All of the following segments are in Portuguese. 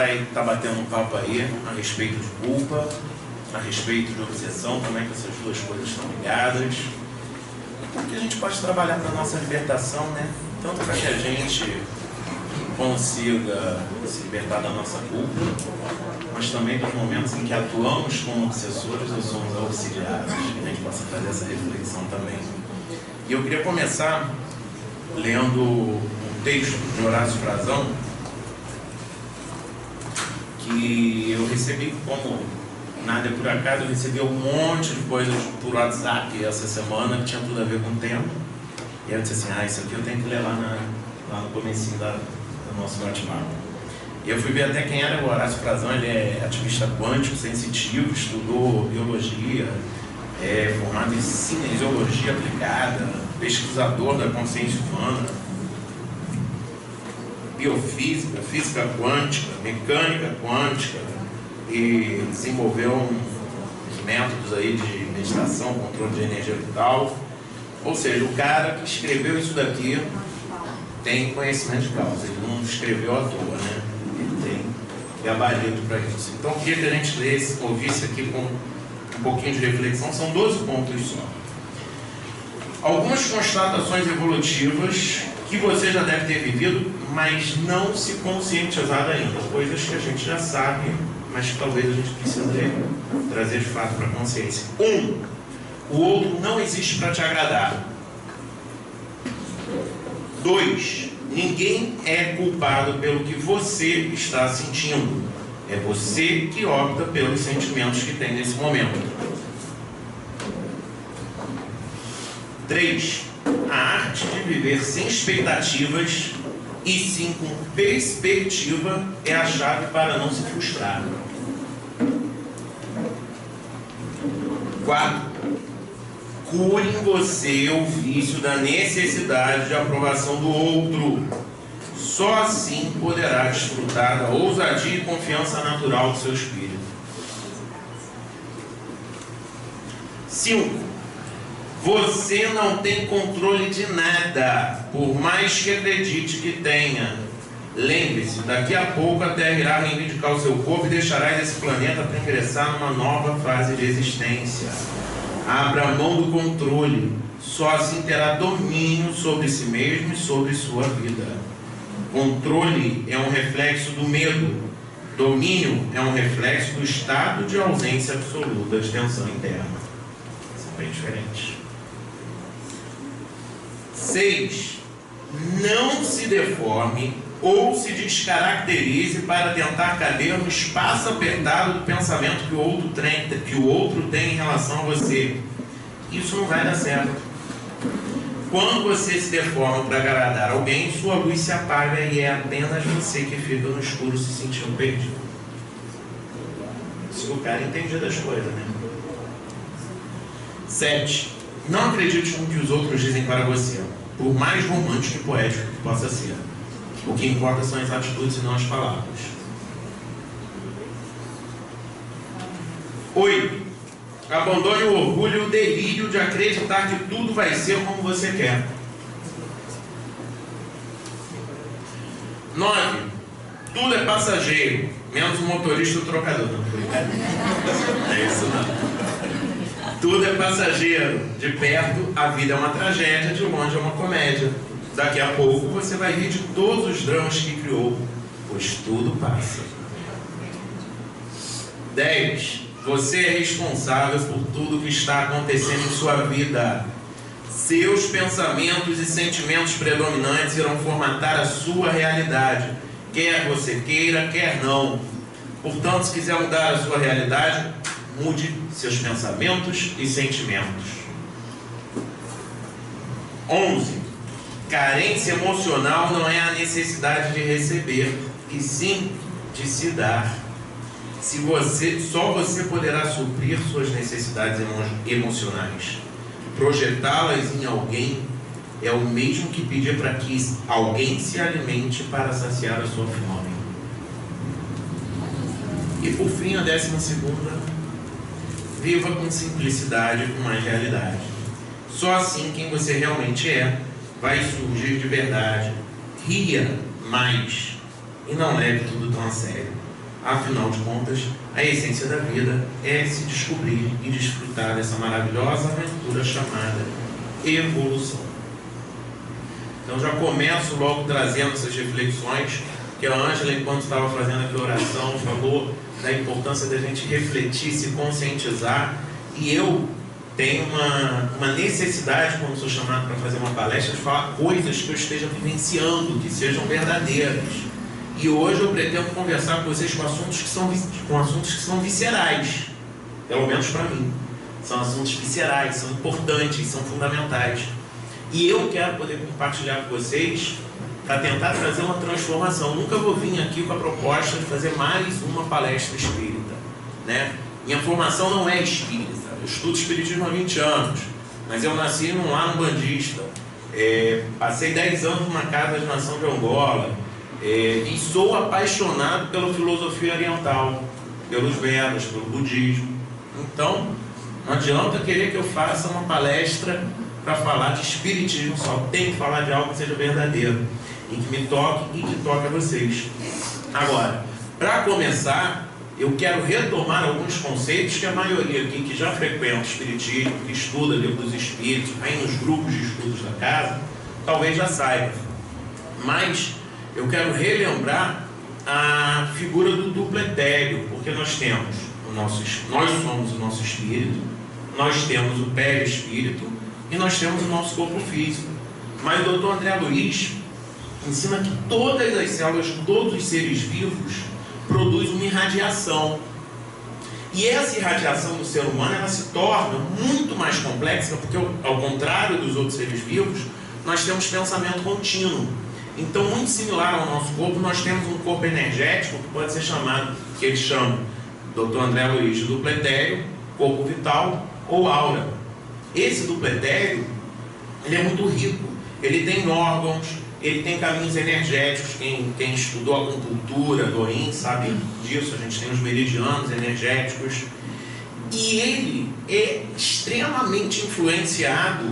vai estar batendo um papo aí a respeito de culpa, a respeito de obsessão, como é que essas duas coisas estão ligadas, que a gente pode trabalhar para a nossa libertação, né? Tanto para que a gente consiga se libertar da nossa culpa, mas também dos momentos em que atuamos como obsessores ou somos auxiliados, que a gente possa fazer essa reflexão também. E eu queria começar lendo um texto de Horácio Frazão, que eu recebi, como nada é por acaso, eu recebi um monte de coisas por WhatsApp essa semana que tinha tudo a ver com o tema. E eu disse assim, isso aqui eu tenho que ler lá no comecinho do nosso bate-papo. E eu fui ver até quem era o Horácio Frazão. Ele é ativista quântico, sensitivo, estudou biologia, é formado em cinesiologia aplicada, pesquisador da consciência humana, biofísica, física quântica, mecânica quântica, e desenvolveu uns métodos aí de meditação, controle de energia vital. Ou seja, o cara que escreveu isso daqui tem conhecimento de causa, ele não escreveu à toa, né? Ele tem gabarito para isso. Então eu queria que a gente lesse, ouvisse aqui com um pouquinho de reflexão. São 12 pontos só. Algumas constatações evolutivas que você já deve ter vivido, mas não se conscientizado ainda. Coisas que a gente já sabe, mas que talvez a gente precise trazer de fato para a consciência. 1. O outro não existe para te agradar. 2. Ninguém é culpado pelo que você está sentindo. É você que opta pelos sentimentos que tem nesse momento. 3. A arte de viver sem expectativas e sim com perspectiva é a chave para não se frustrar. 4. Cure em você o vício da necessidade de aprovação do outro. Só assim poderá desfrutar da ousadia e confiança natural do seu espírito. 5. Você não tem controle de nada, por mais que acredite que tenha. Lembre-se, daqui a pouco a Terra irá reivindicar o seu corpo e deixará esse planeta para ingressar numa nova fase de existência. Abra mão do controle, só assim terá domínio sobre si mesmo e sobre sua vida. Controle é um reflexo do medo. Domínio é um reflexo do estado de ausência absoluta de tensão interna. São bem diferentes. 6. Não se deforme ou se descaracterize para tentar caber no espaço apertado do pensamento que o outro tem em relação a você. Isso não vai dar certo. Quando você se deforma para agradar alguém, sua luz se apaga e é apenas você que fica no escuro se sentindo perdido. Se o cara entende das coisas, né? 7. Não acredite no que os outros dizem para você, por mais romântico e poético que possa ser. O que importa são as atitudes e não as palavras. 8. Abandone o orgulho e o delírio de acreditar que tudo vai ser como você quer. 9. Tudo é passageiro, menos o motorista e o trocador. Não é isso não. Tudo é passageiro. De perto, a vida é uma tragédia, de longe é uma comédia. Daqui a pouco você vai rir de todos os dramas que criou, pois tudo passa. 10. Você é responsável por tudo que está acontecendo em sua vida. Seus pensamentos e sentimentos predominantes irão formatar a sua realidade, quer você queira, quer não. Portanto, se quiser mudar a sua realidade, mude seus pensamentos e sentimentos. 11. Carência emocional não é a necessidade de receber, e sim de se dar. Só você poderá suprir suas necessidades emocionais. Projetá-las em alguém é o mesmo que pedir para que alguém se alimente para saciar a sua fome. E por fim, a 12ª, viva com simplicidade e com mais realidade. Só assim quem você realmente é vai surgir de verdade. Ria mais e não leve tudo tão a sério. Afinal de contas, a essência da vida é se descobrir e desfrutar dessa maravilhosa aventura chamada evolução. Então já começo logo trazendo essas reflexões, que a Ângela, enquanto estava fazendo aqui a oração, falou da importância da gente refletir, se conscientizar, e eu tenho uma necessidade, quando sou chamado para fazer uma palestra, de falar coisas que eu esteja vivenciando, que sejam verdadeiras. E hoje eu pretendo conversar com vocês com assuntos que são viscerais, pelo menos para mim. São assuntos viscerais, são importantes, são fundamentais. E eu quero poder compartilhar com vocês para tentar trazer uma transformação. Nunca vou vir aqui com a proposta de fazer mais uma palestra espírita, né? Minha formação não é espírita. Eu estudo espiritismo há 20 anos, mas eu nasci num lar umbandista. Passei 10 anos numa casa de nação de Angola. E sou apaixonado pela filosofia oriental, pelos Vedas, pelo budismo. Então, não adianta querer que eu faça uma palestra para falar de espiritismo só. Tem que falar de algo que seja verdadeiro e que me toque e que toque a vocês. Agora, para começar, eu quero retomar alguns conceitos que a maioria aqui que já frequenta o espiritismo, que estuda livro dos espíritos, aí nos grupos de estudos da casa, talvez já saiba. Mas eu quero relembrar a figura do duplo etéreo, porque nós somos o nosso espírito, nós temos o perispírito e nós temos o nosso corpo físico. Mas o Dr. André Luiz ensina que todas as células, todos os seres vivos produzem uma irradiação. E essa irradiação do ser humano, ela se torna muito mais complexa, porque ao contrário dos outros seres vivos, nós temos pensamento contínuo. Então, muito similar ao nosso corpo, nós temos um corpo energético que pode ser chamado, que ele chama, Dr. André Luiz, de duplo etéreo, corpo vital ou aura. Esse duplo etéreo, ele é muito rico, ele tem órgãos, ele tem caminhos energéticos. Quem estudou a acupuntura, Dorin, sabe disso. A gente tem os meridianos energéticos, e ele é extremamente influenciado,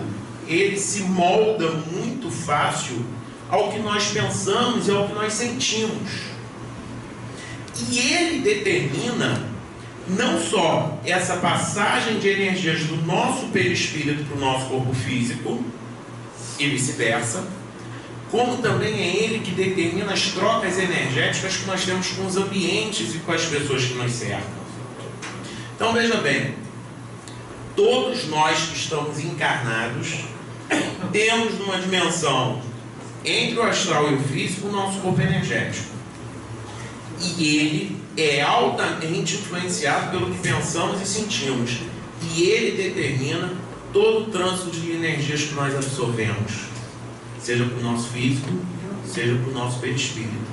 ele se molda muito fácil ao que nós pensamos e ao que nós sentimos. E ele determina não só essa passagem de energias do nosso perispírito para o nosso corpo físico e vice-versa, como também é ele que determina as trocas energéticas que nós temos com os ambientes e com as pessoas que nos cercam. Então veja bem, todos nós que estamos encarnados temos numa dimensão entre o astral e o físico o nosso corpo energético. E ele é altamente influenciado pelo que pensamos e sentimos. E ele determina todo o trânsito de energias que nós absorvemos, seja para o nosso físico, seja para o nosso perispírito.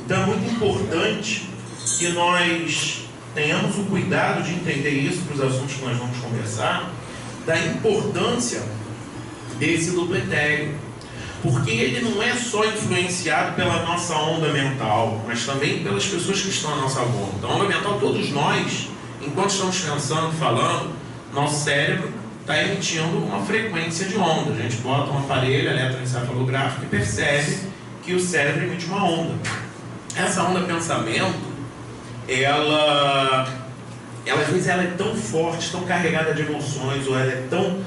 Então é muito importante que nós tenhamos o cuidado de entender isso para os assuntos que nós vamos conversar, da importância desse duplo etéreo. Porque ele não é só influenciado pela nossa onda mental, mas também pelas pessoas que estão à nossa volta. Então, a onda mental, todos nós, enquanto estamos pensando, falando, nosso cérebro está emitindo uma frequência de onda. A gente bota um aparelho eletroencefalográfico e percebe que o cérebro emite uma onda. Essa onda pensamento, ela às vezes ela é tão forte, tão carregada de emoções, ou ela é tão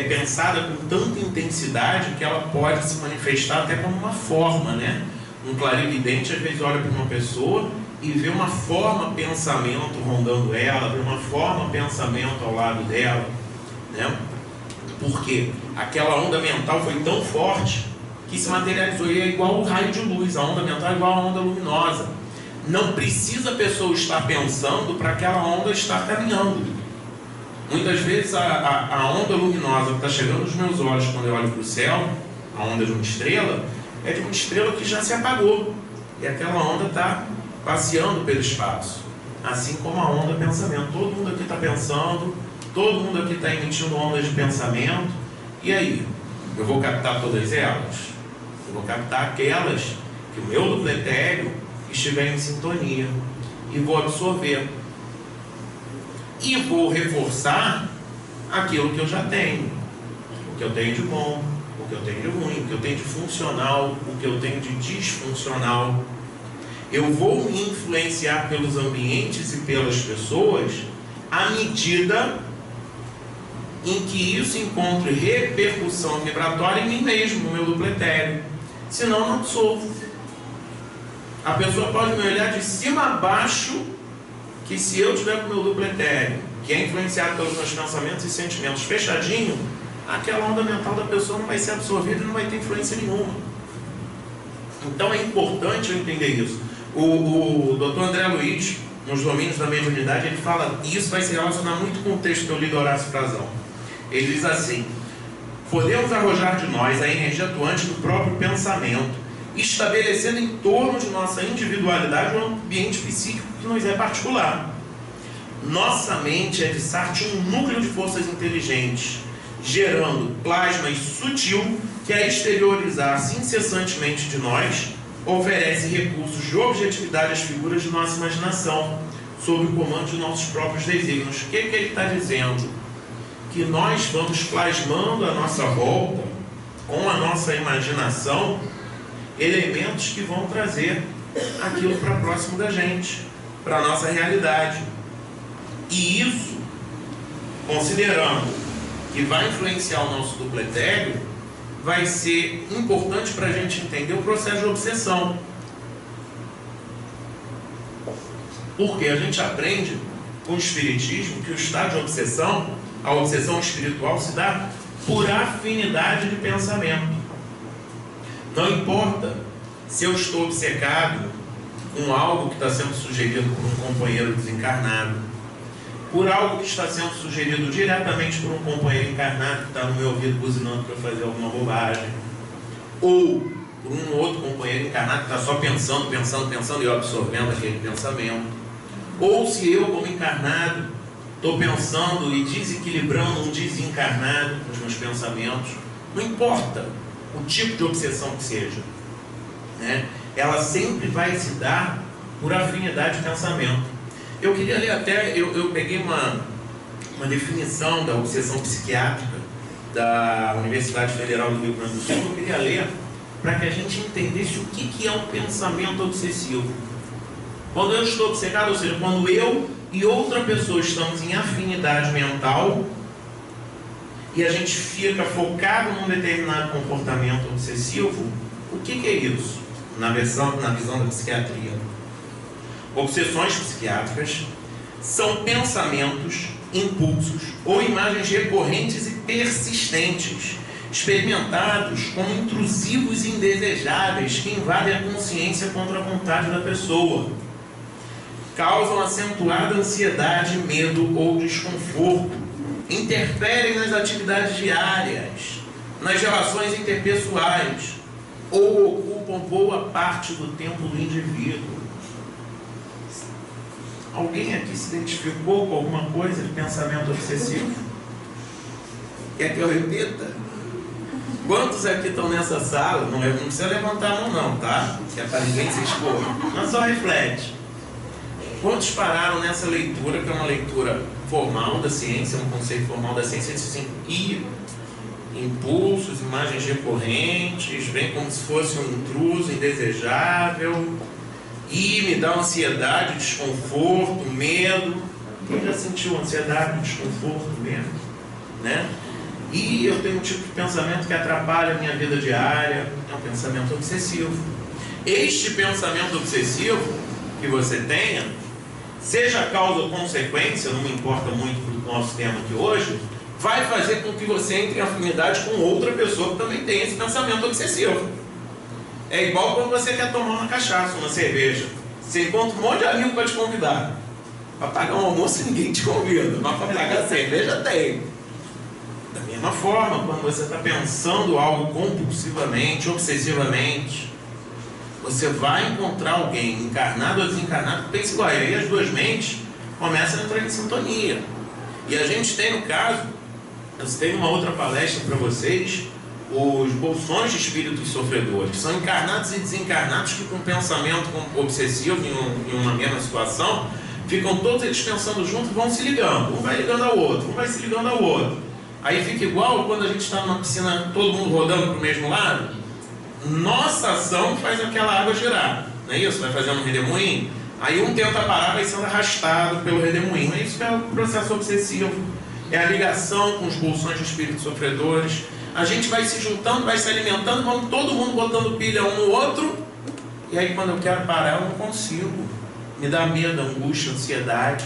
pensada com tanta intensidade que ela pode se manifestar até como uma forma, né? Um clarividente às vezes olha para uma pessoa e vê uma forma pensamento rondando ela, vê uma forma pensamento ao lado dela, né? Porque aquela onda mental foi tão forte que se materializou, e é igual o raio de luz. A onda mental é igual a onda luminosa. Não precisa a pessoa estar pensando para aquela onda estar caminhando. Muitas vezes a onda luminosa que está chegando nos meus olhos quando eu olho para o céu, a onda de uma estrela, é de uma estrela que já se apagou. E aquela onda está passeando pelo espaço. Assim como a onda pensamento. Todo mundo aqui está pensando, todo mundo aqui está emitindo ondas de pensamento. E aí? Eu vou captar todas elas? Eu vou captar aquelas que o meu duplo etéreo estiver em sintonia. E vou absorver. E vou reforçar aquilo que eu já tenho. O que eu tenho de bom, o que eu tenho de ruim, o que eu tenho de funcional, o que eu tenho de disfuncional. Eu vou me influenciar pelos ambientes e pelas pessoas à medida em que isso encontre repercussão vibratória em mim mesmo, no meu duplo etéreo. Senão, não absorvo. A pessoa pode me olhar de cima a baixo, que se eu tiver com o meu duplo etéreo, que é influenciado pelos meus pensamentos e sentimentos fechadinho, aquela onda mental da pessoa não vai ser absorvida e não vai ter influência nenhuma. Então é importante eu entender isso. O Dr. André Luiz, nos domínios da mediunidade, ele fala, e isso vai se relacionar muito com o texto que eu li do Horácio Frazão. Ele diz assim: podemos arrojar de nós a energia atuante do próprio pensamento, estabelecendo em torno de nossa individualidade um ambiente psíquico que nos é particular. Nossa mente é de Sartre um núcleo de forças inteligentes, gerando plasma sutil que, a exteriorizar-se incessantemente de nós, oferece recursos de objetividade às figuras de nossa imaginação, sob o comando de nossos próprios desígnios. O que ele está dizendo? Que nós vamos plasmando à nossa volta, com a nossa imaginação, elementos que vão trazer aquilo para próximo da gente, para a nossa realidade. E isso, considerando que vai influenciar o nosso duplo etéreo, vai ser importante para a gente entender o processo de obsessão. Porque a gente aprende com o Espiritismo que o estado de obsessão, a obsessão espiritual, se dá por afinidade de pensamento. Não importa se eu estou obcecado com algo que está sendo sugerido por um companheiro desencarnado, por algo que está sendo sugerido diretamente por um companheiro encarnado que está no meu ouvido buzinando para fazer alguma bobagem, ou por um outro companheiro encarnado que está só pensando e eu absorvendo aquele pensamento, ou se eu, como encarnado, estou pensando e desequilibrando um desencarnado com os meus pensamentos. Não importa o tipo de obsessão que seja, né? Ela sempre vai se dar por afinidade de pensamento. Eu queria ler até, eu peguei uma definição da obsessão psiquiátrica da Universidade Federal do Rio Grande do Sul. Eu queria ler para que a gente entendesse o que é um pensamento obsessivo. Quando eu estou obcecado, ou seja, quando eu e outra pessoa estamos em afinidade mental e a gente fica focado num determinado comportamento obsessivo, o que é isso? Na visão da psiquiatria, obsessões psiquiátricas são pensamentos, impulsos ou imagens recorrentes e persistentes, experimentados como intrusivos e indesejáveis que invadem a consciência contra a vontade da pessoa. Causam acentuada ansiedade, medo ou desconforto, interferem nas atividades diárias, nas relações interpessoais, ou ocupam boa parte do tempo do indivíduo. Alguém aqui se identificou com alguma coisa de pensamento obsessivo? Quer que eu repita? Quantos aqui estão nessa sala? Não precisa levantar a mão não, tá? Que é para ninguém se expor. Mas só reflete. Quantos pararam nessa leitura, que é uma leitura formal da ciência, um conceito formal da ciência, e dizem assim, impulsos, imagens recorrentes, vem como se fosse um intruso indesejável, e me dá ansiedade, desconforto, medo. Quem já sentiu ansiedade, desconforto, medo? Né? E eu tenho um tipo de pensamento que atrapalha a minha vida diária, é um pensamento obsessivo. Este pensamento obsessivo que você tenha, seja causa ou consequência, não me importa muito do nosso tema aqui hoje, vai fazer com que você entre em afinidade com outra pessoa que também tem esse pensamento obsessivo. É igual quando você quer tomar uma cachaça, uma cerveja. Você encontra um monte de amigo para te convidar. Para pagar um almoço ninguém te convida, mas para pagar cerveja tem. Da mesma forma, quando você está pensando algo compulsivamente, obsessivamente, você vai encontrar alguém, encarnado ou desencarnado, que pensa igual. E aí as duas mentes começam a entrar em sintonia. E a gente tem, no caso, eu tenho uma outra palestra para vocês, os bolsões de espíritos sofredores, que são encarnados e desencarnados que, com pensamento obsessivo em uma mesma situação, ficam todos eles pensando juntos e vão se ligando. Um vai ligando ao outro, um vai se ligando ao outro. Aí fica igual quando a gente está numa piscina, todo mundo rodando para o mesmo lado. Nossa ação faz aquela água girar, não é isso? Vai fazendo um redemoinho, aí um tenta parar, vai sendo arrastado pelo redemoinho. É isso que é o processo obsessivo, é a ligação com os bolsões de espíritos sofredores. A gente vai se juntando, vai se alimentando, vamos todo mundo botando pilha um no outro, e aí quando eu quero parar, eu não consigo. Me dá medo, angústia, ansiedade.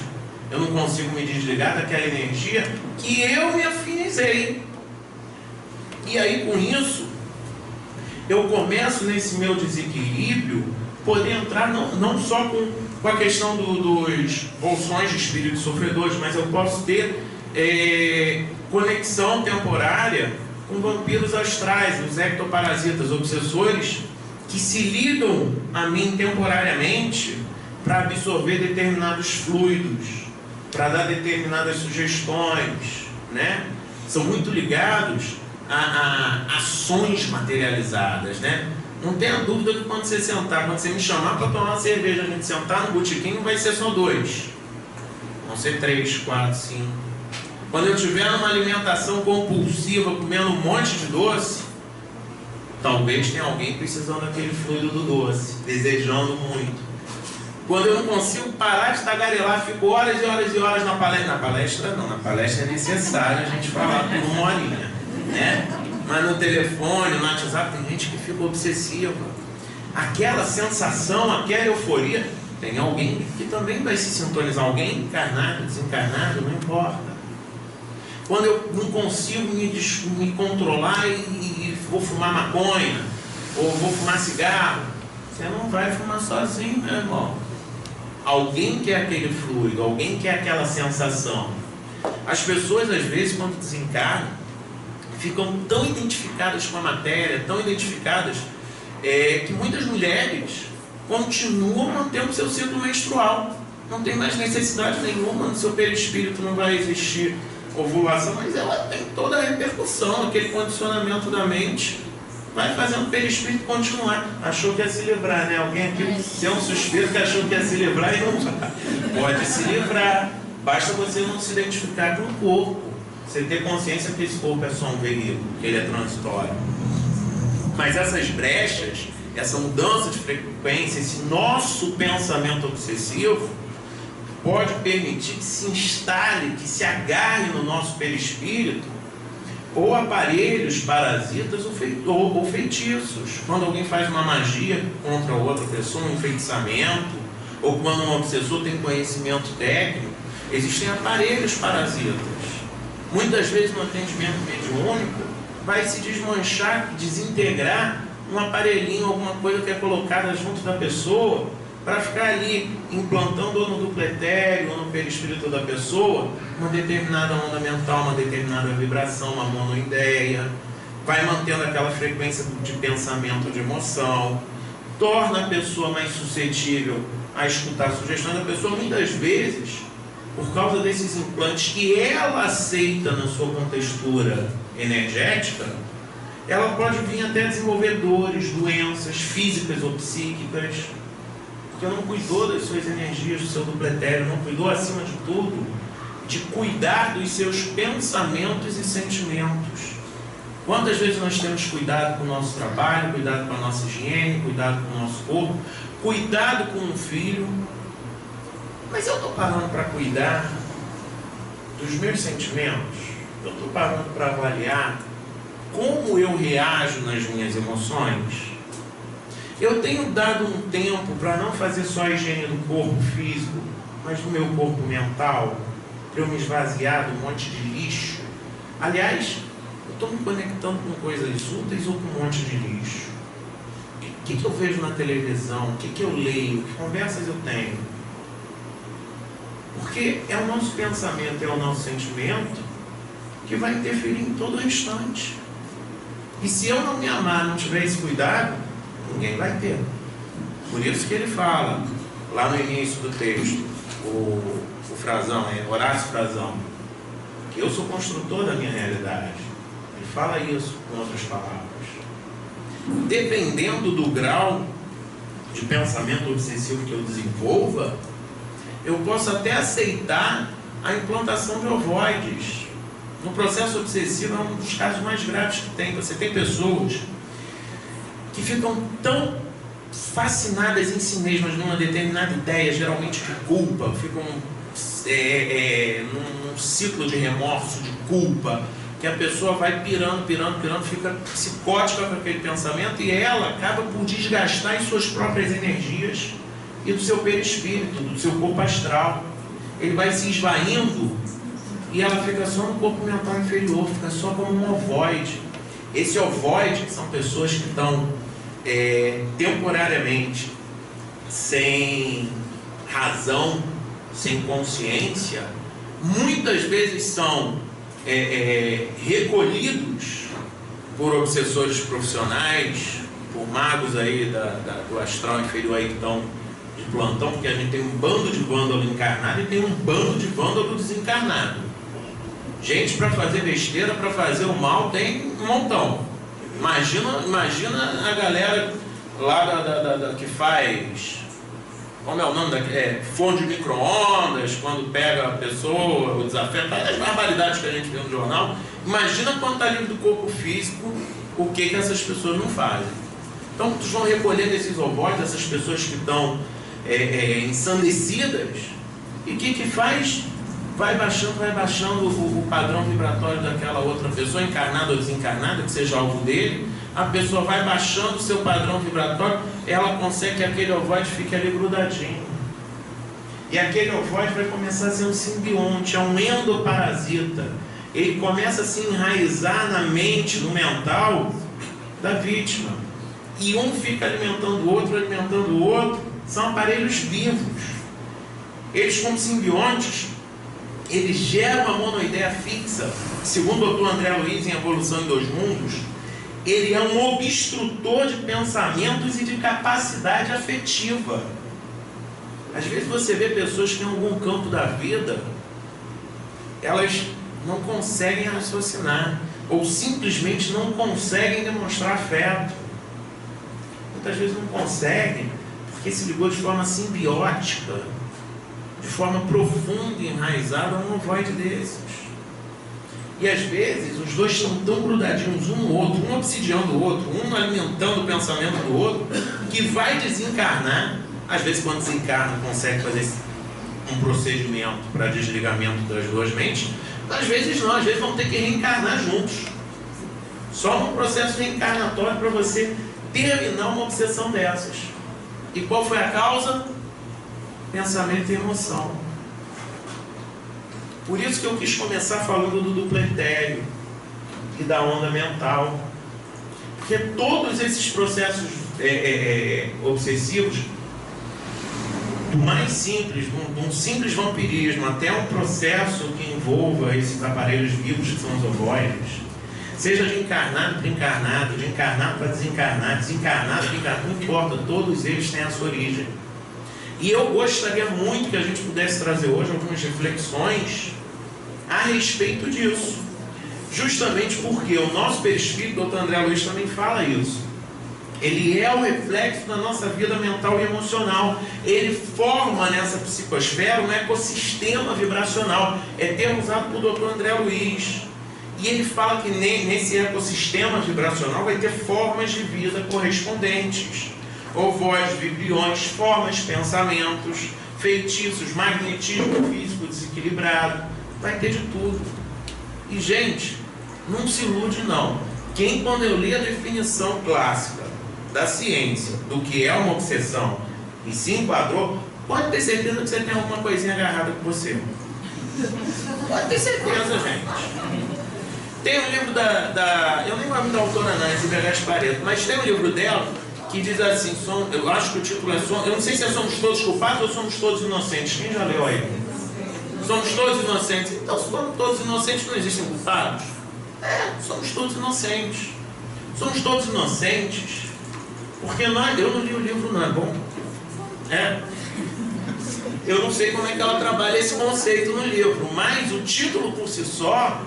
Eu não consigo me desligar daquela energia que eu me afinizei. E aí com isso, eu começo nesse meu desequilíbrio, poder entrar não só com a questão dos bolsões de espíritos sofredores, mas eu posso ter conexão temporária com vampiros astrais, os ectoparasitas obsessores, que se ligam a mim temporariamente para absorver determinados fluidos, para dar determinadas sugestões, né? São muito ligados a ações materializadas, né? Não tenha dúvida que quando você sentar, quando você me chamar para tomar uma cerveja, a gente sentar no botequim, não vai ser só 2, vão ser 3, 4, 5. Quando eu tiver numa alimentação compulsiva, comendo um monte de doce, talvez tenha alguém precisando daquele fluido do doce, desejando muito. Quando eu não consigo parar de tagarelar, fico horas e horas e horas na palestra. Na palestra não, na palestra é necessário a gente falar por uma horinha, né? Mas no telefone, no WhatsApp, tem gente que fica obsessiva. Aquela sensação, aquela euforia, tem alguém que também vai se sintonizar. Alguém encarnado, desencarnado, não importa. Quando eu não consigo me controlar e vou fumar maconha, ou vou fumar cigarro, você não vai fumar sozinho, meu irmão. Alguém quer aquele fluido, alguém quer aquela sensação. As pessoas, às vezes, quando desencarnam, ficam tão identificadas com a matéria, tão identificadas, que muitas mulheres continuam mantendo seu ciclo menstrual. Não tem mais necessidade nenhuma, no seu perispírito não vai existir ovulação, mas ela tem toda a repercussão, aquele condicionamento da mente vai fazendo o perispírito continuar. Achou que ia se livrar, né? Alguém aqui tem um suspeito que achou que ia se livrar e não vai. Pode se livrar, basta você não se identificar com o corpo, você ter consciência que esse corpo é só um veículo, que ele é transitório. Mas essas brechas, essa mudança de frequência, esse nosso pensamento obsessivo, pode permitir que se instale, que se agarre no nosso perispírito ou aparelhos parasitas ou feitiços. Quando alguém faz uma magia contra outra pessoa, um enfeitiçamento, ou quando um obsessor tem conhecimento técnico, existem aparelhos parasitas. Muitas vezes no atendimento mediúnico vai se desmanchar, desintegrar um aparelhinho, alguma coisa que é colocada junto da pessoa, para ficar ali implantando ou no duplo etéreo ou no perispírito da pessoa uma determinada onda mental, uma determinada vibração, uma monoideia, vai mantendo aquela frequência de pensamento, de emoção, torna a pessoa mais suscetível a escutar sugestões da pessoa. Muitas vezes, por causa desses implantes que ela aceita na sua contextura energética, ela pode vir até desenvolver dores, doenças físicas ou psíquicas, porque não cuidou das suas energias, do seu duplo etéreo, não cuidou, acima de tudo, de cuidar dos seus pensamentos e sentimentos. Quantas vezes nós temos cuidado com o nosso trabalho, cuidado com a nossa higiene, cuidado com o nosso corpo, cuidado com um filho, mas eu estou parando para cuidar dos meus sentimentos, eu estou parando para avaliar como eu reajo nas minhas emoções. Eu tenho dado um tempo para não fazer só a higiene do corpo físico, mas do meu corpo mental, para eu me esvaziar do monte de lixo. Aliás, eu estou me conectando com coisas úteis ou com um monte de lixo? O que eu vejo na televisão? O que eu leio? Que conversas eu tenho? Porque é o nosso pensamento, é o nosso sentimento que vai interferir em todo instante. E se eu não me amar, não tiver esse cuidado, ninguém vai ter. Por isso que ele fala, lá no início do texto, o Frazão, Horácio Frazão, que eu sou construtor da minha realidade. Ele fala isso com outras palavras. Dependendo do grau de pensamento obsessivo que eu desenvolva, eu posso até aceitar a implantação de ovoides. No processo obsessivo é um dos casos mais graves que tem. Você tem pessoas que ficam tão fascinadas em si mesmas numa determinada ideia, geralmente de culpa, ficam num ciclo de remorso, de culpa, que a pessoa vai pirando, fica psicótica com aquele pensamento e ela acaba por desgastar em suas próprias energias e do seu perispírito, do seu corpo astral. Ele vai se esvaindo e ela fica só no corpo mental inferior, fica só como um ovoide. Esse ovoide são pessoas que estão temporariamente sem razão, sem consciência, muitas vezes são recolhidos por obsessores profissionais, por magos aí do astral inferior aí que estão de plantão, porque a gente tem um bando de vândalo encarnado e tem um bando de vândalo desencarnado. Gente para fazer besteira, para fazer o mal, tem um montão. Imagina a galera lá que faz... Como é o nome forno de micro-ondas, quando pega a pessoa, o desafeto, as barbaridades que a gente vê no jornal. Imagina quando está livre do corpo físico, o que essas pessoas não fazem. Então, eles vão recolher desses ovoides, essas pessoas que estão ensandecidas, e o que faz? Vai baixando o padrão vibratório daquela outra pessoa, encarnada ou desencarnada, que seja alvo dele. A pessoa vai baixando o seu padrão vibratório, ela consegue que aquele ovoide fique ali grudadinho. E aquele ovoide vai começar a ser um simbionte, é um endoparasita. Ele começa a se enraizar na mente, no mental da vítima. E um fica alimentando o outro, são aparelhos vivos. Eles, como simbiontes, eles geram uma monoideia fixa. Segundo o Dr. André Luiz, em Evolução em Dois Mundos, ele é um obstrutor de pensamentos e de capacidade afetiva. Às vezes você vê pessoas que em algum campo da vida, elas não conseguem raciocinar, ou simplesmente não conseguem demonstrar afeto. Muitas vezes não conseguem, porque se ligou de forma simbiótica, de forma profunda e enraizada a um ovoide desses. E às vezes os dois estão tão grudadinhos um no outro, um obsidiando o outro, um alimentando o pensamento do outro, que vai desencarnar. Às vezes, quando desencarna, consegue fazer um procedimento para desligamento das duas mentes. Às vezes não, às vezes vão ter que reencarnar juntos. Só um processo reencarnatório para você terminar uma obsessão dessas. E qual foi a causa? Pensamento e emoção. Por isso que eu quis começar falando do duplo etéreo e da onda mental. Porque todos esses processos obsessivos, do mais simples, de um simples vampirismo, até um processo que envolva esses aparelhos vivos que são os ovoides, seja de encarnado para encarnado, de encarnado para desencarnado, desencarnado para encarnado, não importa, todos eles têm a sua origem. E eu gostaria muito que a gente pudesse trazer hoje algumas reflexões a respeito disso. Justamente porque o nosso perispírito, o Dr. André Luiz também fala isso. Ele é o reflexo da nossa vida mental e emocional. Ele forma nessa psicosfera um ecossistema vibracional. É termo usado por Dr. André Luiz. E ele fala que nesse ecossistema vibracional vai ter formas de vida correspondentes. Ovoides, vibriões, formas, pensamentos, feitiços, magnetismo físico desequilibrado, vai ter de tudo. E gente, não se ilude não. Quando eu li a definição clássica da ciência do que é uma obsessão e se enquadrou, pode ter certeza que você tem alguma coisinha agarrada com você. Pode ter certeza, gente. Tem um livro eu nem lembro da autora não, é Zíbia Gasparetto, mas tem um livro dela que diz assim, eu acho que o título é eu não sei se é Somos Todos Culpados ou Somos Todos Inocentes. Quem já leu aí? Somos todos inocentes. Então, se somos todos inocentes, não existem culpados? Somos todos inocentes. Somos todos inocentes porque eu não li o livro não, é bom? Eu não sei como é que ela trabalha esse conceito no livro, mas o título por si só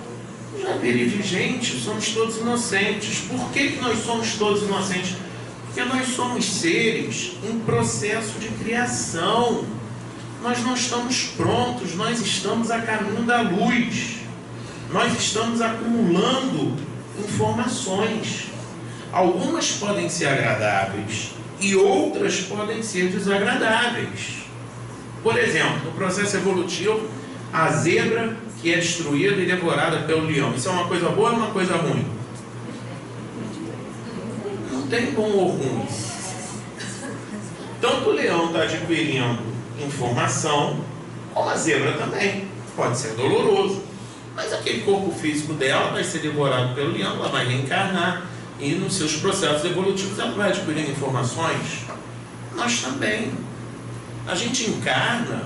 já veria gente, somos todos inocentes. Por que nós somos todos inocentes? Porque nós somos seres em processo de criação. Nós não estamos prontos, nós estamos a caminho da luz. Nós estamos acumulando informações. Algumas podem ser agradáveis e outras podem ser desagradáveis. Por exemplo, no processo evolutivo, a zebra que é destruída e devorada pelo leão. Isso é uma coisa boa ou uma coisa ruim? Não tem bom ou ruim. Tanto o leão está adquirindo informação, como a zebra também. Pode ser doloroso. Mas aquele corpo físico dela vai ser devorado pelo leão, ela vai reencarnar. E nos seus processos evolutivos ela vai adquirir informações. Nós também. A gente encarna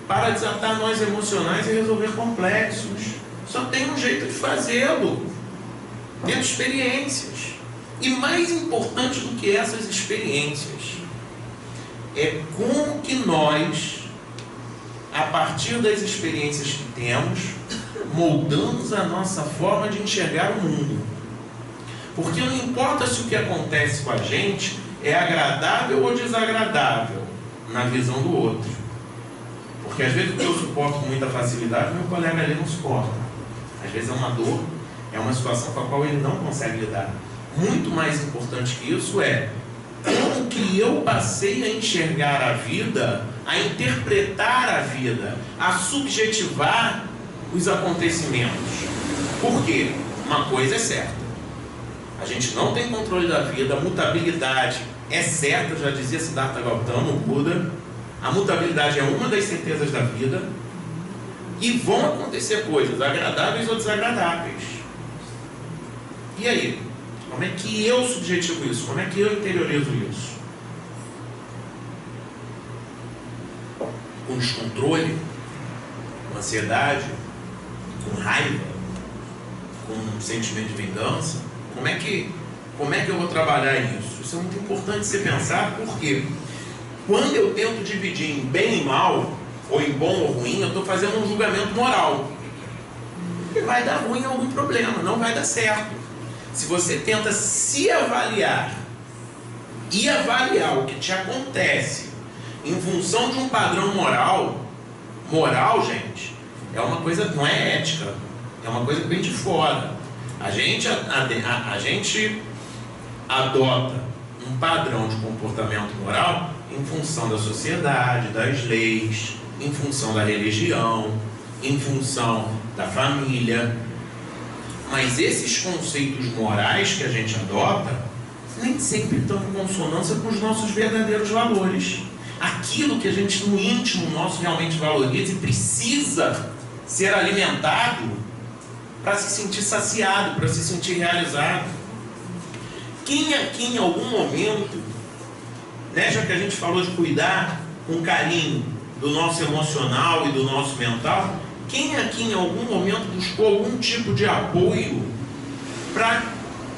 para desatar nós emocionais e resolver complexos. Só tem um jeito de fazê-lo. Tendo experiências. E mais importante do que essas experiências é como que nós, a partir das experiências que temos, moldamos a nossa forma de enxergar o mundo. Porque não importa se o que acontece com a gente é agradável ou desagradável na visão do outro. Porque às vezes o que eu suporto com muita facilidade, meu colega ali não suporta. Às vezes é uma dor, é uma situação com a qual ele não consegue lidar. Muito mais importante que isso é como que eu passei a enxergar a vida, a interpretar a vida, a subjetivar os acontecimentos. Por quê? Uma coisa é certa. A gente não tem controle da vida, a mutabilidade é certa, já dizia Siddhartha Gautama, o Buda. A mutabilidade é uma das certezas da vida. E vão acontecer coisas agradáveis ou desagradáveis. E aí? Como é que eu subjetivo isso? Como é que eu interiorizo isso? Com descontrole, com ansiedade, com raiva, com sentimento de vingança? Como é que eu vou trabalhar isso? Isso é muito importante você pensar, porque quando eu tento dividir em bem e mal, ou em bom ou ruim, eu estou fazendo um julgamento moral. E vai dar ruim em algum problema, não vai dar certo. Se você tenta se avaliar e avaliar o que te acontece em função de um padrão moral, gente, é uma coisa, não é ética, é uma coisa que vem de fora. A gente adota um padrão de comportamento moral em função da sociedade, das leis, em função da religião, em função da família. Mas esses conceitos morais que a gente adota nem sempre estão em consonância com os nossos verdadeiros valores. Aquilo que a gente no íntimo nosso realmente valoriza e precisa ser alimentado para se sentir saciado, para se sentir realizado. Quem aqui em algum momento, né, já que a gente falou de cuidar com carinho do nosso emocional e do nosso mental, quem aqui em algum momento buscou algum tipo de apoio para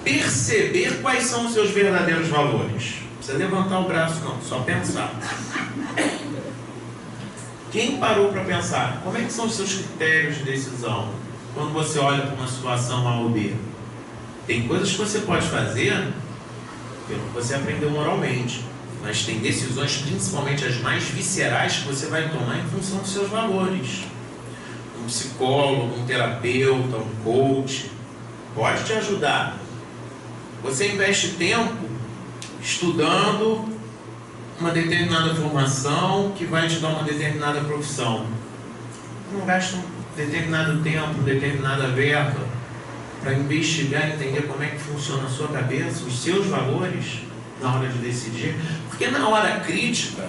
perceber quais são os seus verdadeiros valores? Não precisa levantar o braço não, só pensar. Quem parou para pensar? Como é que são os seus critérios de decisão quando você olha para uma situação A ou B? Tem coisas que você pode fazer pelo que você aprendeu moralmente, mas tem decisões, principalmente as mais viscerais, que você vai tomar em função dos seus valores. Um psicólogo, um terapeuta, um coach pode te ajudar. Você investe tempo estudando uma determinada formação que vai te dar uma determinada profissão. Não gasta um determinado tempo, determinada verba para investigar e entender como é que funciona a sua cabeça, os seus valores na hora de decidir. Porque na hora crítica,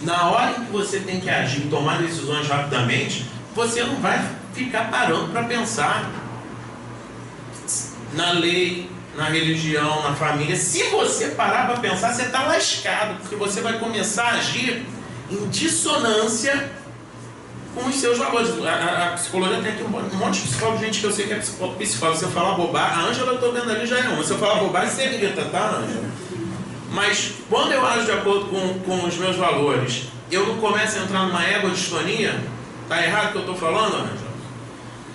na hora em que você tem que agir e tomar decisões rapidamente, você não vai ficar parando para pensar na lei, na religião, na família. Se você parar para pensar, você está lascado, porque você vai começar a agir em dissonância com os seus valores. A psicologia tem aqui um monte de psicólogo, gente que eu sei que é psicólogo. Se eu falar bobagem, a Ângela eu estou vendo ali já é uma. Se eu falar bobagem, você grita, tá, Ângela? Mas quando eu ajo de acordo com os meus valores, eu não começo a entrar numa ego-distonia. Tá errado o que eu estou falando, Ângela?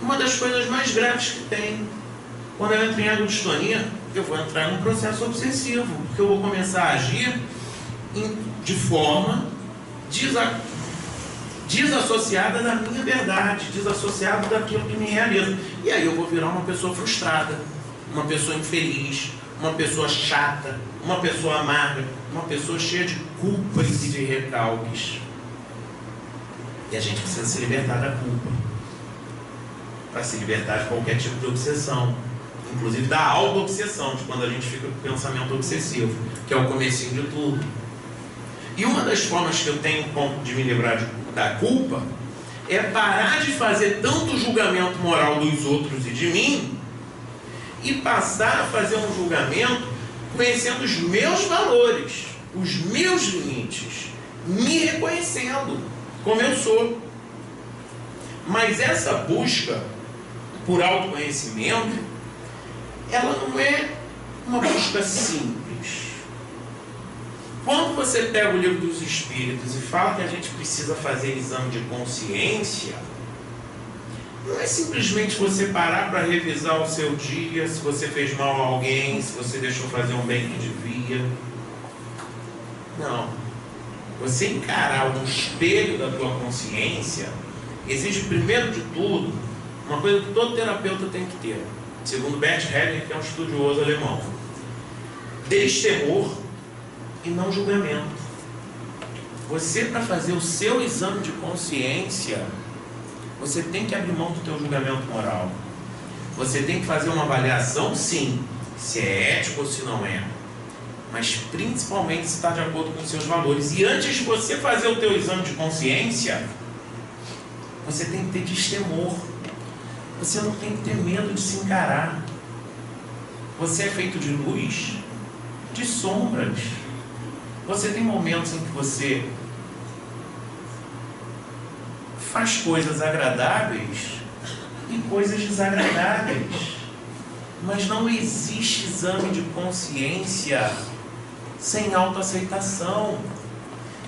Uma das coisas mais graves que tem, quando eu entro em ego-distonia, eu vou entrar num processo obsessivo, porque eu vou começar a agir de forma desassociada da minha verdade, desassociada daquilo que me realiza. E aí eu vou virar uma pessoa frustrada, uma pessoa infeliz, uma pessoa chata, uma pessoa amarga, uma pessoa cheia de culpas e de recalques. E a gente precisa se libertar da culpa, para se libertar de qualquer tipo de obsessão, inclusive da auto-obsessão, de quando a gente fica com pensamento obsessivo, que é o comecinho de tudo. E uma das formas que eu tenho de me livrar da culpa é parar de fazer tanto julgamento moral dos outros e de mim e passar a fazer um julgamento conhecendo os meus valores, os meus limites, me reconhecendo como eu sou. Mas essa busca por autoconhecimento, ela não é uma busca simples. Quando você pega o Livro dos Espíritos e fala que a gente precisa fazer exame de consciência, não é simplesmente você parar para revisar o seu dia, se você fez mal a alguém, se você deixou fazer um bem que devia. Não. Você encarar o espelho da tua consciência exige, primeiro de tudo, uma coisa que todo terapeuta tem que ter, segundo Bert Hellinger, que é um estudioso alemão: destemor e não julgamento. Você, para fazer o seu exame de consciência, você tem que abrir mão do teu julgamento moral. Você tem que fazer uma avaliação, sim, se é ético ou se não é, mas principalmente se está de acordo com os seus valores. E antes de você fazer o teu exame de consciência, você tem que ter destemor. Você não tem que ter medo de se encarar. Você é feito de luz, de sombras. Você tem momentos em que você faz coisas agradáveis e coisas desagradáveis. Mas não existe exame de consciência sem autoaceitação,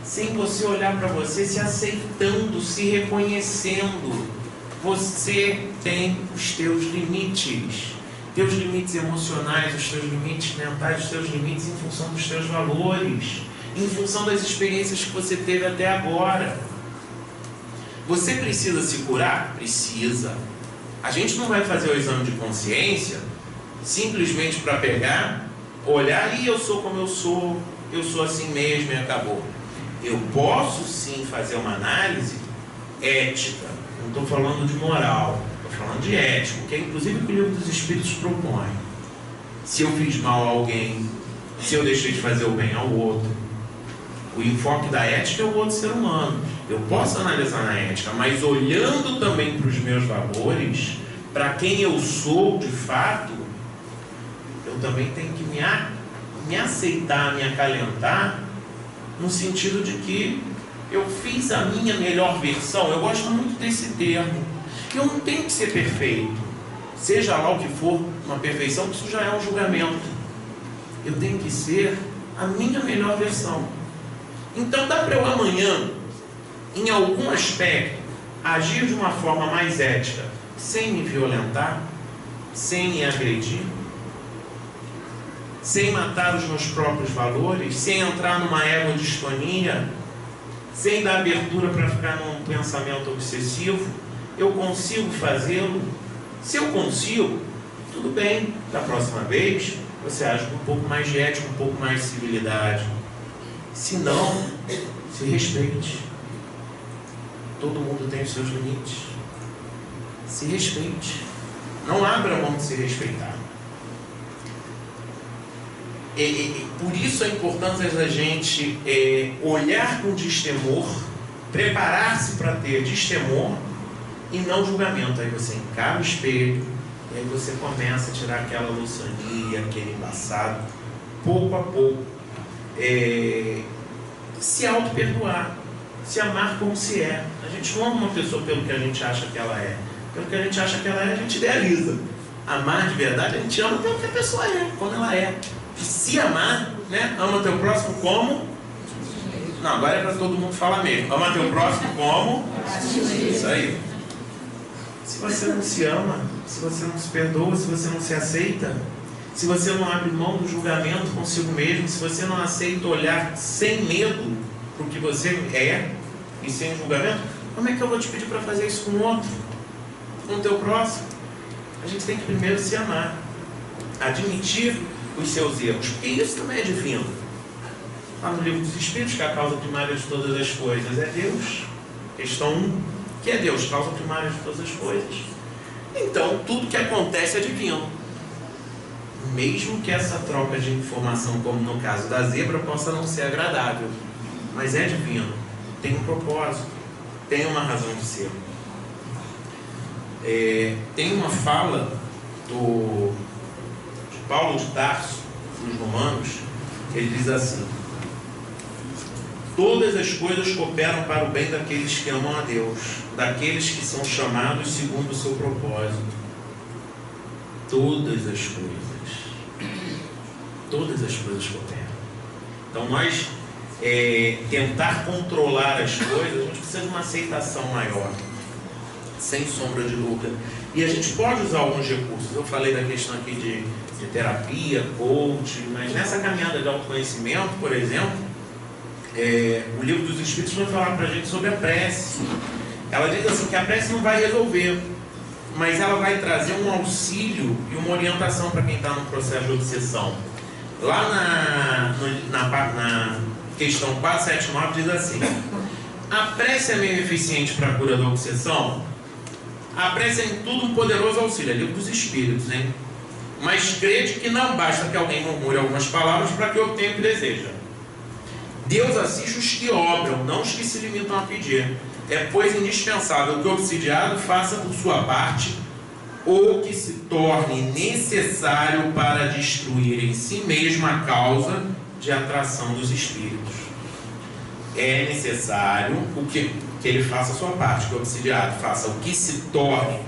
sem você olhar para você, se aceitando, se reconhecendo. Você tem os teus limites emocionais, os teus limites mentais, os teus limites em função dos teus valores, em função das experiências que você teve até agora. Você precisa se curar? Precisa. A gente não vai fazer o exame de consciência simplesmente para pegar, olhar e eu sou como eu sou assim mesmo e acabou. Eu posso sim fazer uma análise ética, não estou falando de moral, estou falando de ético, que é inclusive o que o Livro dos Espíritos propõe. Se eu fiz mal a alguém, se eu deixei de fazer o bem ao outro, o enfoque da ética é o outro ser humano. Eu posso analisar na ética, mas olhando também para os meus valores, para quem eu sou de fato, eu também tenho que me aceitar, me acalentar, no sentido de que eu fiz a minha melhor versão. Eu gosto muito desse termo. Eu não tenho que ser perfeito, seja lá o que for uma perfeição, isso já é um julgamento. Eu tenho que ser a minha melhor versão. Então dá para eu amanhã, em algum aspecto, agir de uma forma mais ética, sem me violentar, sem me agredir, sem matar os meus próprios valores, sem entrar numa egodistonia, sem dar abertura para ficar num pensamento obsessivo. Eu consigo fazê-lo? Se eu consigo, tudo bem. Da próxima vez, você age com um pouco mais de ética, um pouco mais de civilidade. Se não, se respeite. Todo mundo tem os seus limites. Se respeite. Não abra mão de se respeitar. Por isso a importância da gente olhar com destemor, preparar-se para ter destemor e não julgamento. Aí você encara o espelho, e aí você começa a tirar aquela louçania, aquele embaçado, pouco a pouco. Se auto-perdoar, se amar como se é. A gente não ama uma pessoa pelo que a gente acha que ela é. Pelo que a gente acha que ela é, a gente idealiza. Amar de verdade, a gente ama pelo que a pessoa é, como ela é. Se amar, né? Ama teu próximo como? Não, agora é para todo mundo falar mesmo. Ama teu próximo como? Isso aí. Se você não se ama, se você não se perdoa, se você não se aceita, se você não abre mão do julgamento consigo mesmo, se você não aceita olhar sem medo para o que você é e sem julgamento, como é que eu vou te pedir para fazer isso com o outro? Com o teu próximo? A gente tem que primeiro se amar, admitir os seus erros, porque isso também é divino. Lá no livro dos Espíritos, que a causa primária de todas as coisas é Deus. Questão 1, que é Deus, causa primária de todas as coisas. Então, tudo que acontece é divino. Mesmo que essa troca de informação, como no caso da zebra, possa não ser agradável, mas é divino, tem um propósito, tem uma razão de ser. Tem uma fala de Paulo de Tarso, nos Romanos, que ele diz assim: todas as coisas cooperam para o bem daqueles que amam a Deus, daqueles que são chamados segundo o seu propósito. Todas as coisas cooperam. Então nós tentar controlar as coisas, a gente precisa de uma aceitação maior, sem sombra de dúvida. E a gente pode usar alguns recursos. Eu falei da questão aqui de terapia, coach, mas nessa caminhada de autoconhecimento, por exemplo, o livro dos Espíritos vai falar para a gente sobre a prece. Ela diz assim que a prece não vai resolver, mas ela vai trazer um auxílio e uma orientação para quem está no processo de obsessão. Lá na questão 479 diz assim: a prece é meio eficiente para a cura da obsessão? A prece é em tudo um poderoso auxílio, é livro dos Espíritos, hein? Mas crede que não basta que alguém murmure algumas palavras para que obtenha o que deseja. Deus assiste os que obram, não os que se limitam a pedir. É, pois, indispensável que o obsidiado faça por sua parte ou que se torne necessário para destruir em si mesmo a causa de atração dos espíritos. É necessário que ele faça a sua parte, que o obsidiado faça o que se torne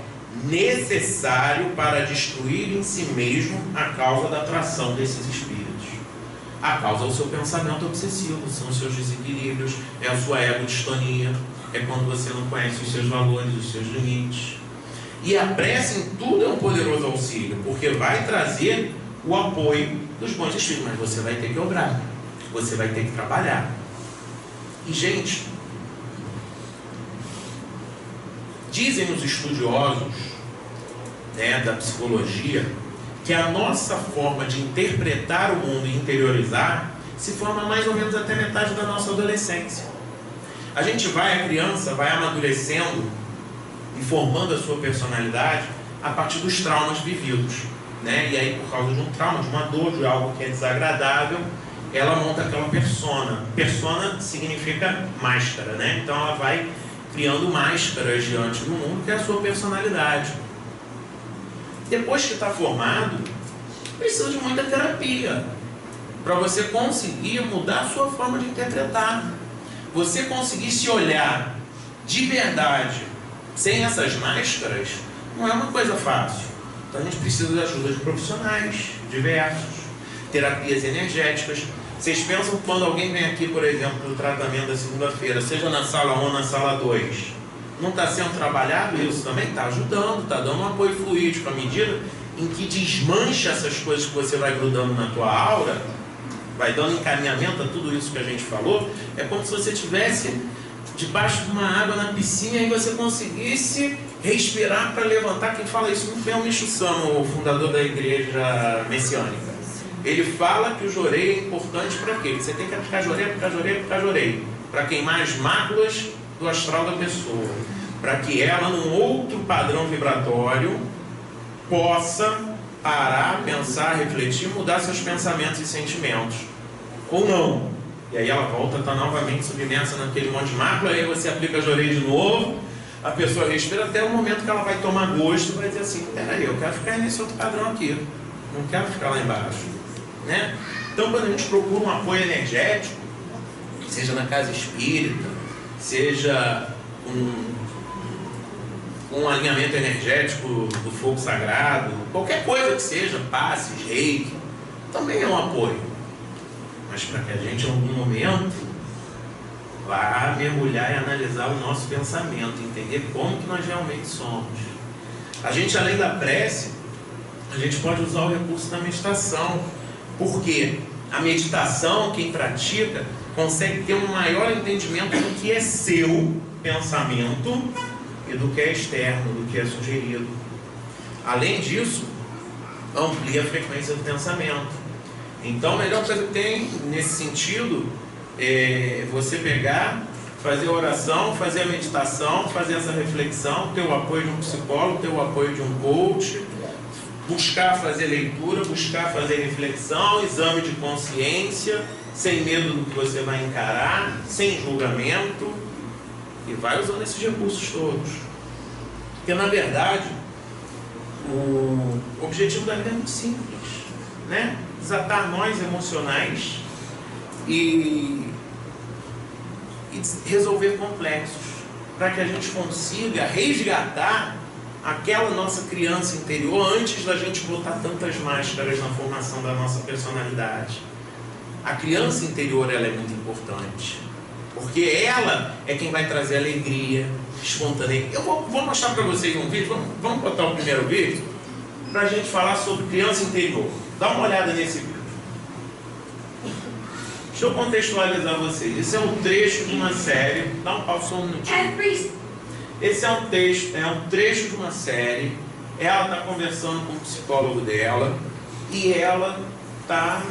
necessário para destruir em si mesmo a causa da atração desses espíritos. A causa é o seu pensamento obsessivo, são os seus desequilíbrios, é a sua ego-distonia, é quando você não conhece os seus valores, os seus limites. E a prece em tudo é um poderoso auxílio, porque vai trazer o apoio dos bons espíritos, mas você vai ter que obrar, você vai ter que trabalhar. E, gente, dizem os estudiosos, da psicologia, que a nossa forma de interpretar o mundo e interiorizar se forma mais ou menos até metade da nossa adolescência. A gente vai, a criança vai amadurecendo e formando a sua personalidade a partir dos traumas vividos, E aí, por causa de um trauma, de uma dor, de algo que é desagradável, ela monta aquela persona. Persona significa máscara, Então ela vai criando máscaras diante do mundo, que é a sua personalidade. Depois que está formado, precisa de muita terapia para você conseguir mudar a sua forma de interpretar. Você conseguir se olhar de verdade, sem essas máscaras, não é uma coisa fácil. Então a gente precisa de ajuda de profissionais diversos, terapias energéticas. Vocês pensam que quando alguém vem aqui, por exemplo, para o tratamento da segunda-feira, seja na sala 1 ou na sala 2, não está sendo trabalhado isso também? Está ajudando, está dando um apoio fluídico à medida em que desmancha essas coisas que você vai grudando na tua aura, vai dando encaminhamento a tudo isso que a gente falou. É como se você estivesse debaixo de uma água na piscina e você conseguisse respirar para levantar. Quem fala isso muito bem é o Micho Sama, o fundador da igreja messiânica. Ele fala que o jorei é importante para quê? Você tem que aplicar jorei, para queimar as máculas do astral da pessoa, para que ela, num outro padrão vibratório, possa parar, pensar, refletir, mudar seus pensamentos e sentimentos, ou não. E aí ela volta a estar novamente submersa naquele monte de mácula, aí você aplica jorei de novo, a pessoa respira até o momento que ela vai tomar gosto, vai dizer assim: peraí, eu quero ficar nesse outro padrão aqui, não quero ficar lá embaixo, Então, quando a gente procura um apoio energético, seja na casa espírita, seja um alinhamento energético do fogo sagrado, qualquer coisa que seja, passes, reiki, também é um apoio. Mas para que a gente, em algum momento, vá mergulhar e analisar o nosso pensamento, entender como que nós realmente somos. A gente, além da prece, a gente pode usar o recurso da meditação, porque a meditação, quem pratica, consegue ter um maior entendimento do que é seu pensamento e do que é externo, do que é sugerido. Além disso, amplia a frequência do pensamento. Então a melhor coisa que tem nesse sentido é você pegar, fazer a oração, fazer a meditação, fazer essa reflexão, ter o apoio de um psicólogo, ter o apoio de um coach, buscar fazer leitura, buscar fazer reflexão, exame de consciência, sem medo do que você vai encarar, sem julgamento, e vai usando esses recursos todos. Porque na verdade o objetivo da vida é muito simples, né? Desatar nós emocionais e resolver complexos, para que a gente consiga resgatar aquela nossa criança interior antes da gente botar tantas máscaras na formação da nossa personalidade. A criança interior, ela é muito importante, porque ela é quem vai trazer alegria, espontaneidade. Eu vou mostrar para vocês um vídeo, vamos botar o primeiro vídeo, para a gente falar sobre criança interior. Dá uma olhada nesse vídeo. Deixa eu contextualizar vocês. Esse é um trecho de uma série. Dá um pausa um minutinho. Esse é um trecho de uma série. Ela está conversando com o psicólogo dela e ela está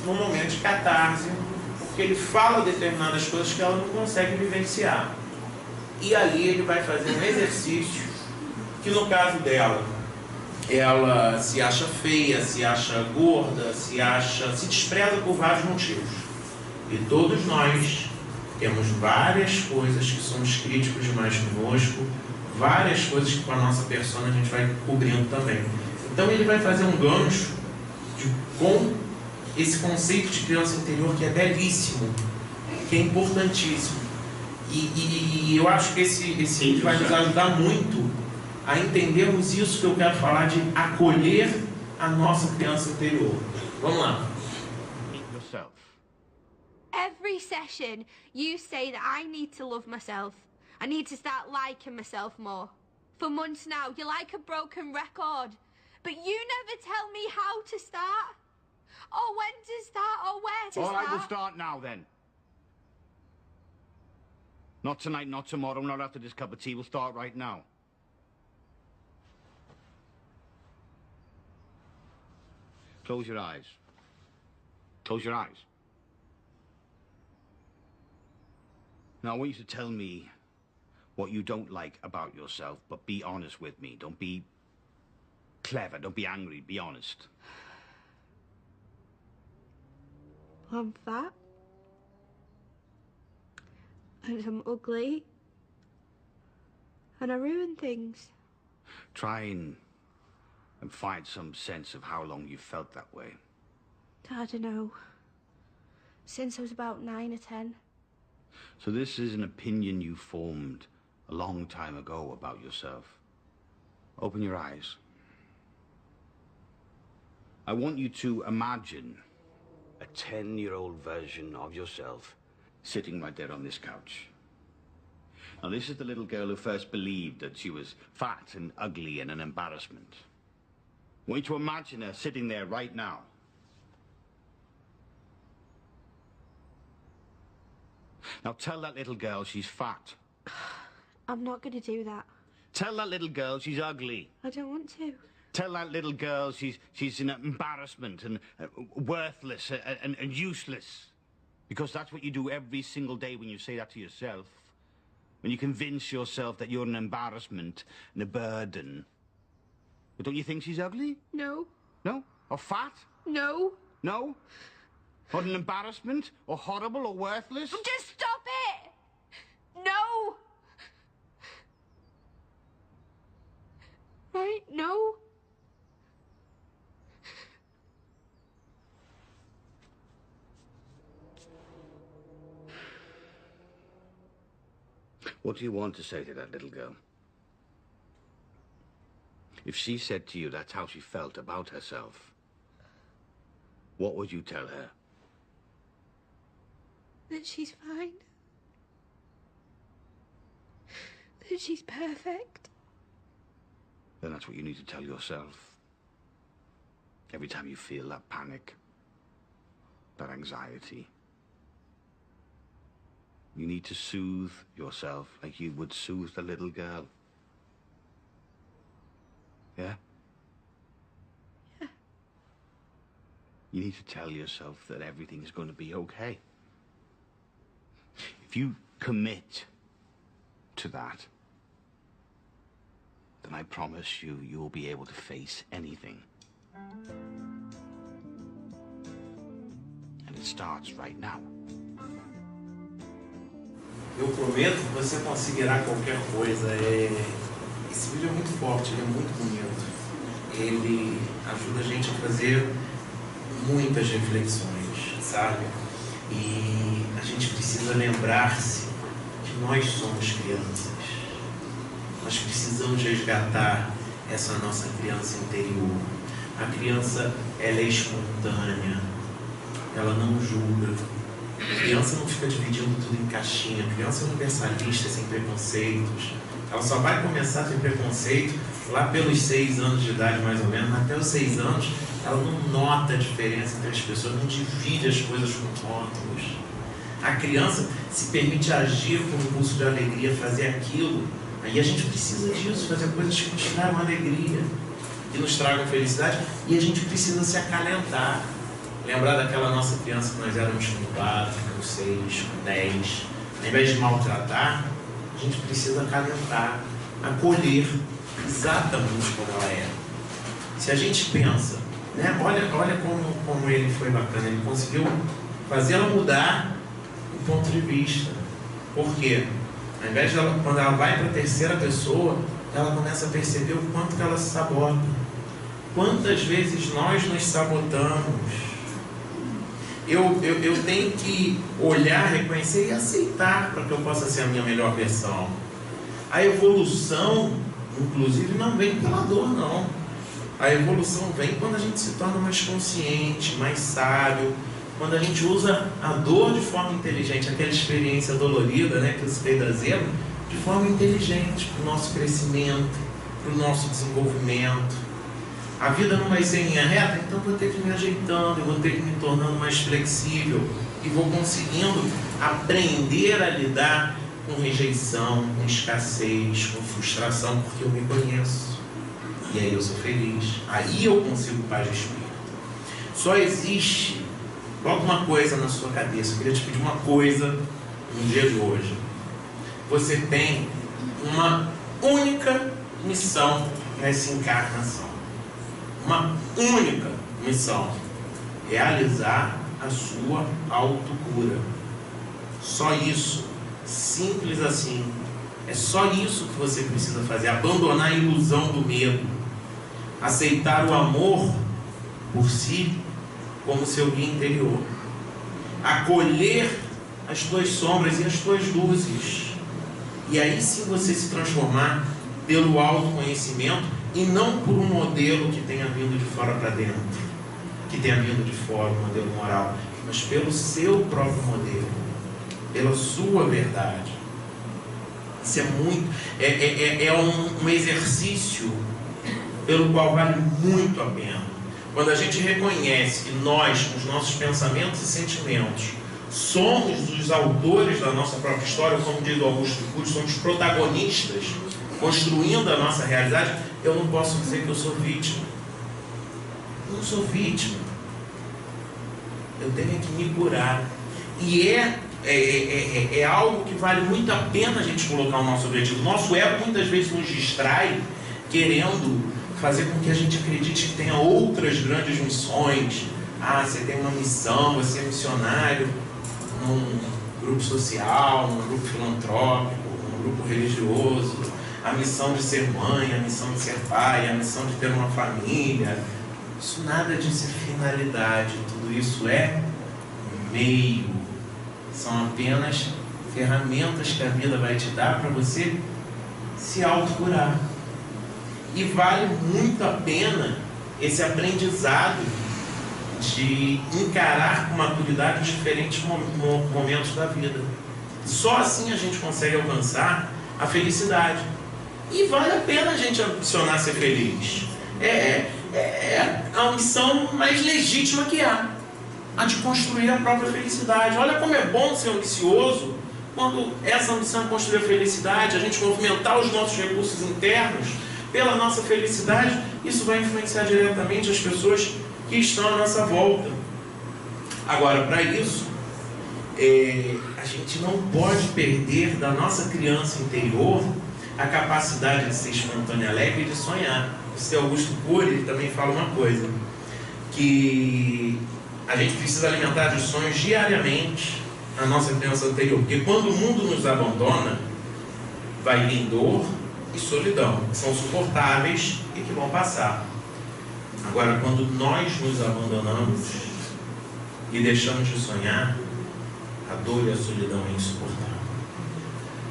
num momento de catarse, porque ele fala determinadas coisas que ela não consegue vivenciar. E ali ele vai fazer um exercício que, no caso dela, ela se acha feia, se acha gorda, se despreza por vários motivos. E todos nós temos várias coisas que somos críticos demais conosco, várias coisas que com a nossa persona a gente vai cobrindo também. Então ele vai fazer um gancho com esse conceito de criança interior que é belíssimo, que é importantíssimo. E eu acho que esse vídeo vai nos ajudar muito a entendermos isso que eu quero falar, de acolher a nossa criança interior. Vamos lá. Every session, you say that I need to love myself. I need to start liking myself more. For months now, you're like a broken record. But you never tell me how to start. Or when to start, or where to start. All right, we'll start now then. Not tonight, not tomorrow, not after this cup of tea. We'll start right now. Close your eyes. Close your eyes. Now, I want you to tell me what you don't like about yourself, but be honest with me. Don't be clever. Don't be angry. Be honest. I'm fat. And I'm ugly. And I ruin things. Try and find some sense of how long you felt that way. I don't know. Since I was about 9 or 10. So this is an opinion you formed a long time ago about yourself. Open your eyes. I want you to imagine a 10-year-old version of yourself sitting right there on this couch. Now, this is the little girl who first believed that she was fat and ugly and an embarrassment. I want you to imagine her sitting there right now. Now tell that little girl she's fat. I'm not going to do that. Tell that little girl she's ugly. I don't want to. Tell that little girl she's an embarrassment and worthless and useless. Because that's what you do every single day when you say that to yourself. When you convince yourself that you're an embarrassment and a burden. But don't you think she's ugly? No. No? Or fat? No. No? Or an embarrassment? Or horrible? Or worthless? Just stop it! No! Right? No? What do you want to say to that little girl? If she said to you that's how she felt about herself, what would you tell her? That she's fine. That she's perfect. Then that's what you need to tell yourself. Every time you feel that panic, that anxiety, you need to soothe yourself like you would soothe the little girl. Yeah? Yeah. You need to tell yourself that everything is going to be okay. If you commit to that, then I promise you, you'll be able to face anything. And it starts right now. Eu prometo que você conseguirá qualquer coisa. Esse vídeo é muito forte, ele é muito bonito. Ele ajuda a gente a fazer muitas reflexões, sabe? E a gente precisa lembrar-se que nós somos crianças. Nós precisamos resgatar essa nossa criança interior. A criança, ela é espontânea, ela não julga. A criança não fica dividindo tudo em caixinha. A criança é universalista, sem preconceitos. Ela só vai começar a ter preconceito lá pelos 6 anos de idade, mais ou menos. Até os 6 anos, ela não nota a diferença entre as pessoas, não divide as coisas com rótulos. A criança se permite agir com um impulso de alegria, fazer aquilo. Aí a gente precisa disso, fazer coisas que nos tragam alegria, que nos tragam felicidade. E a gente precisa se acalentar. Lembrar daquela nossa criança que nós éramos com 4, com 6, com 10. Ao invés de maltratar, a gente precisa acalentar, acolher exatamente como ela é. Se a gente pensa, né? Olha como ele foi bacana, ele conseguiu fazer ela mudar o ponto de vista. Por quê? Ao invés de ela, quando ela vai para a terceira pessoa, ela começa a perceber o quanto que ela se sabota. Quantas vezes nós nos sabotamos? Eu tenho que olhar, reconhecer e aceitar para que eu possa ser a minha melhor versão. A evolução, inclusive, não vem pela dor, não. A evolução vem quando a gente se torna mais consciente, mais sábio, quando a gente usa a dor de forma inteligente, aquela experiência dolorida, né, que eu citei da zebra, de forma inteligente, para o nosso crescimento, para o nosso desenvolvimento. A vida não vai ser em linha reta, então eu vou ter que ir me ajeitando, eu vou ter que ir me tornando mais flexível e vou conseguindo aprender a lidar com rejeição, com escassez, com frustração, porque eu me conheço. E aí eu sou feliz. Aí eu consigo paz de espírito. Só existe, coloca uma coisa na sua cabeça, eu queria te pedir uma coisa no dia de hoje. Você tem uma única missão nessa encarnação. Uma única missão: realizar a sua autocura. Só isso, simples assim. É só isso que você precisa fazer: abandonar a ilusão do medo, aceitar o amor por si como seu guia interior, acolher as tuas sombras e as tuas luzes, e aí sim você se transformar pelo autoconhecimento e não por um modelo que tenha vindo de fora para dentro, que tenha vindo de fora, um modelo moral, mas pelo seu próprio modelo, pela sua verdade. Isso é muito, um exercício pelo qual vale muito a pena. Quando a gente reconhece que nós, com os nossos pensamentos e sentimentos, somos os autores da nossa própria história, como diz o Augusto Cury, somos protagonistas, construindo a nossa realidade, eu não posso dizer que eu sou vítima. Eu não sou vítima. Eu tenho que me curar. E é algo que vale muito a pena a gente colocar o nosso objetivo. Nosso ego muitas vezes nos distrai, querendo fazer com que a gente acredite que tenha outras grandes missões. Ah, você tem uma missão, você é missionário num grupo social, num grupo filantrópico, num grupo religioso. A missão de ser mãe, a missão de ser pai, a missão de ter uma família. Isso nada disso é finalidade, tudo isso é meio. São apenas ferramentas que a vida vai te dar para você se autocurar. E vale muito a pena esse aprendizado de encarar com maturidade os diferentes momentos da vida. Só assim a gente consegue alcançar a felicidade. E vale a pena a gente ambicionar ser feliz. É a ambição mais legítima que há, a de construir a própria felicidade. Olha como é bom ser ambicioso quando essa ambição é construir a felicidade, a gente movimentar os nossos recursos internos pela nossa felicidade. Isso vai influenciar diretamente as pessoas que estão à nossa volta. Agora, para isso, a gente não pode perder da nossa criança interior a capacidade de ser espontânea, alegre e de sonhar. O Sr. Augusto Cury, ele também fala uma coisa, que a gente precisa alimentar de sonhos diariamente a nossa criança interior, porque quando o mundo nos abandona, vai vir dor e solidão, que são suportáveis e que vão passar. Agora, quando nós nos abandonamos e deixamos de sonhar, a dor e a solidão é insuportável.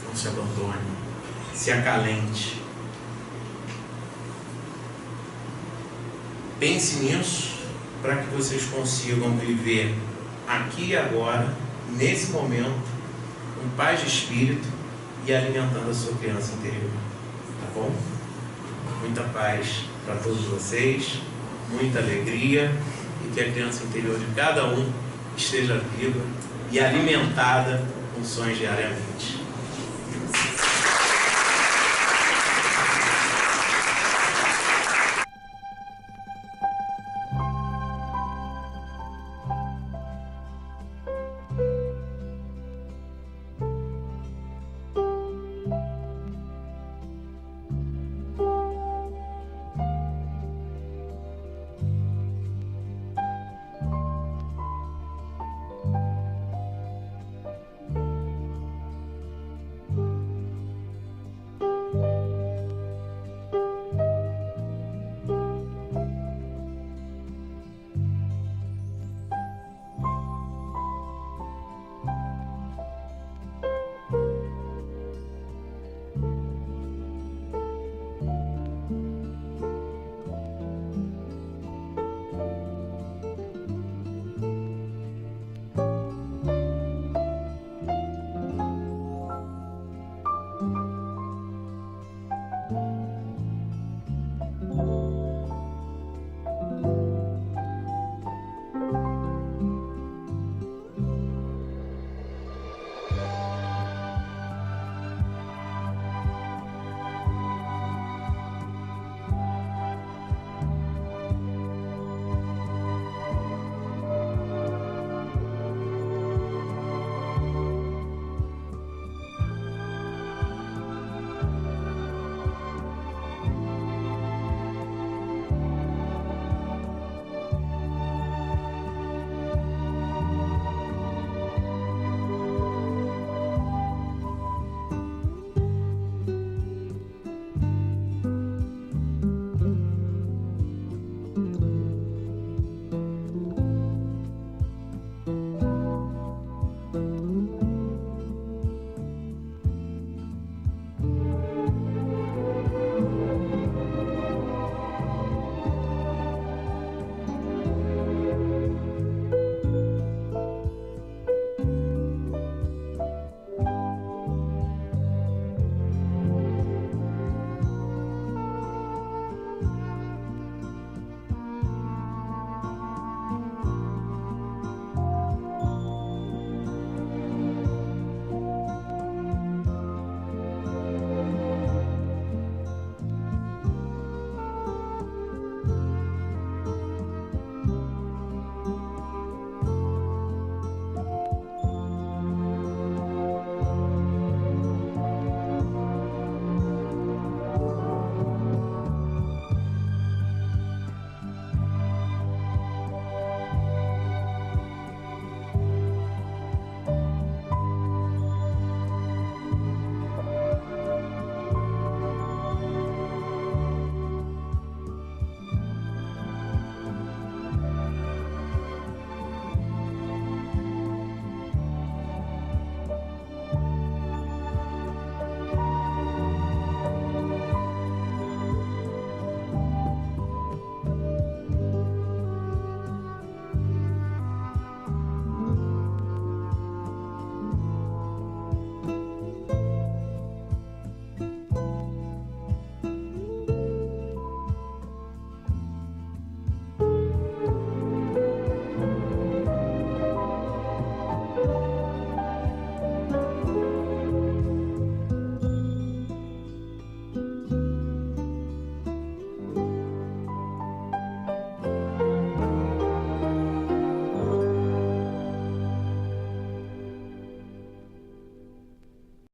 Não se abandone, se acalente. Pense nisso para que vocês consigam viver aqui e agora, nesse momento, com paz de espírito e alimentando a sua criança interior. Tá bom? Muita paz para todos vocês, muita alegria, e que a criança interior de cada um esteja viva e alimentada com sonhos diariamente.